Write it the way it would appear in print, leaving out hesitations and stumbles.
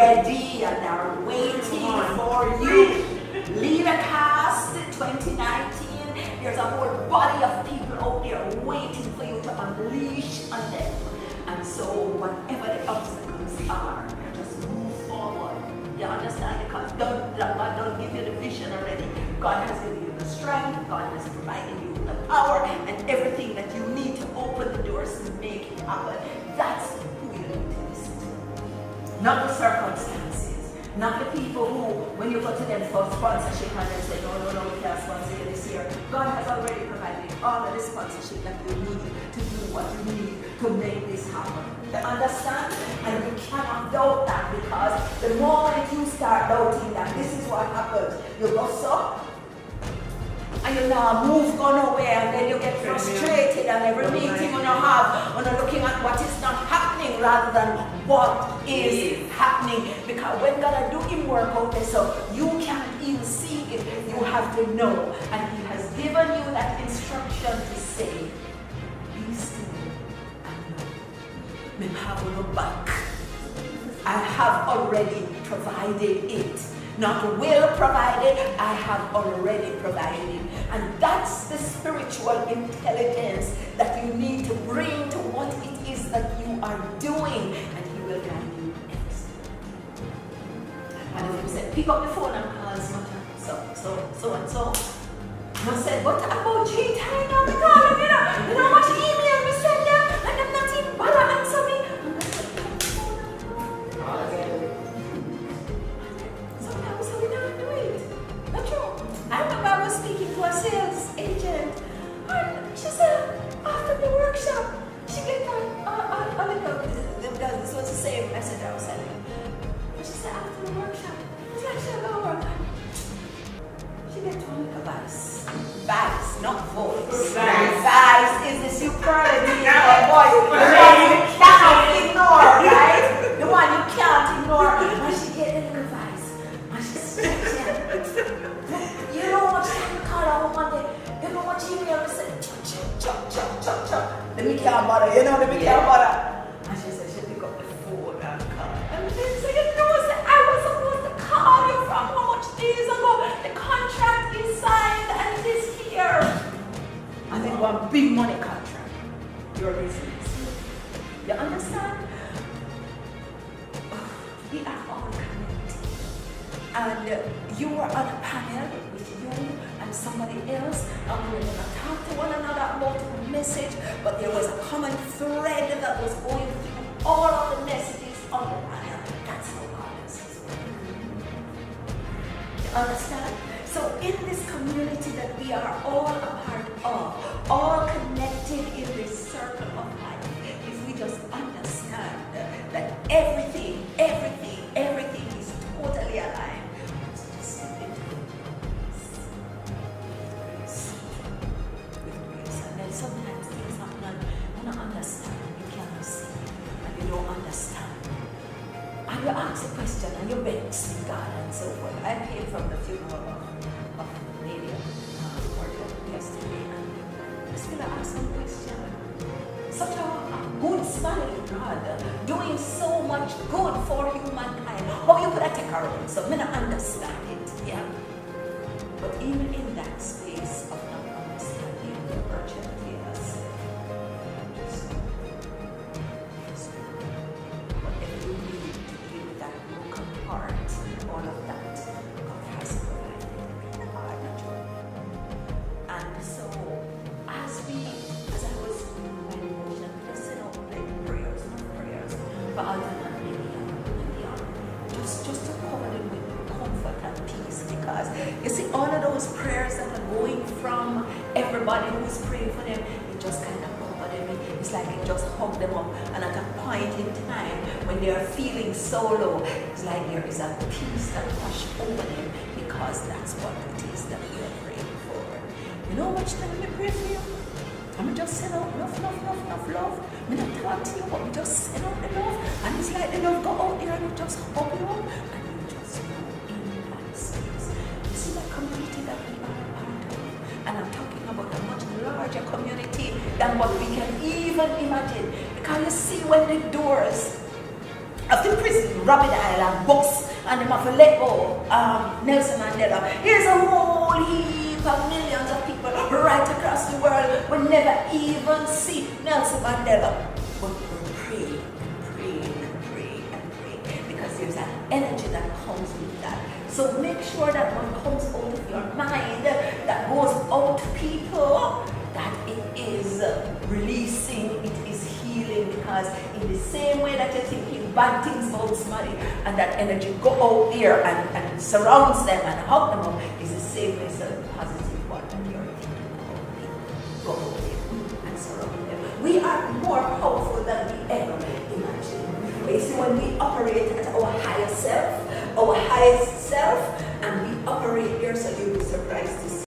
ready and are waiting for you. Leadercast 2019, there's a whole body of people out there waiting for you to unleash on them. And so whatever the obstacles are, just move forward. You understand? Because God don't give you the vision already. God has given you the strength, God has provided you the power and everything that you need to open the doors to make it happen. That's who you need to listen to. Not the circumstances. Not the people who, when you go to them for sponsorship and they say, no, we can't sponsor you this year. God has already provided all of the sponsorship that you need to do what you need to make this happen. You understand? And you cannot doubt that, because the moment you start doubting that this is what happens, you go so, and you now move, go nowhere, and then you get frustrated, and every meeting you have, when you're looking at what is not happening rather than what is happening. Because when God do Him work out there, so you can't even see it, you have to know. And He has given you that instruction to say, be still and know. Me have no back. I have already provided it. Not will provide it, I have already provided it. And that's the spiritual intelligence that you need to bring to what it is that you are doing, and He will guide you next. And if you said, pick up the phone and call so and so. And I said, what about G-Time now? You know how much email we send them, and I'm not even bothering to me. I remember I was speaking to a sales agent, and she said, after the workshop, she get a little, this was the same message I was sending. And she said, after the workshop, it's like she had no work. She get to a little vice. Vice, not voice. Vice is the superlative of voice. The one you cannot ignore, right? The one you can't ignore. And she get a little vice. And she said, you know what time we call her Monday? You know what email we said? Chop. The me can't bother, the me can't bother. And she said she pick up the phone and call. And then say, you know, I was supposed to call you from how much days ago? The contract is signed and it is here. And it was a big money contract. Your business. You understand? We are all connected. And you were on a panel with you and somebody else, and we were going to talk to one another about a message, but there was a common thread that was going through all of the messages on the panel. That's how God does His work. You understand? So in this community that we are all a part of, all connected in this circle of life, if we just understand that everything is totally aligned. Sometimes things happen, you don't understand, you cannot see, and you don't understand. And you ask a question and you beg with God and so forth. I came from the funeral of Lady yesterday, and I still ask some question. Such a good smiling God, doing so much good for humankind. How you could take her own? So I don't understand it, yeah? But even in that space of not understanding the urgent, just to cover them with comfort and peace, because you see all of those prayers that are going from everybody who's praying for them, it just kind of cover them. It's like it just hug them up, and at a point in time when they are feeling so low, it's like there is a peace that wash over them, because that's what it is that we are praying for. You know how much time we pray for you? I'm just send out enough love. We don't talk to you, but we just send out the love. And it's like the love go out there and we just hug you up. And you just know in that space. You see that community that we are a part of? And I'm talking about a much larger community than what we can even imagine. Because you see, when the doors of the prison Robin Island books and them have to let go Nelson Mandela. Here's a whole heap of millions of people right across the world will never even see Nelson Mandela. But we pray, because there's an energy that comes with that. So make sure that what comes out of your mind, that goes out to people, that it is releasing, it is healing, because in the same way that you're thinking bad things about somebody and that energy go out there and surrounds them and hug them up, is the same way the positive one that you're thinking about people. Go out there and surround them. We are more powerful than we ever imagine. You see, when we operate at our highest self, and we operate there, so you'll be surprised to see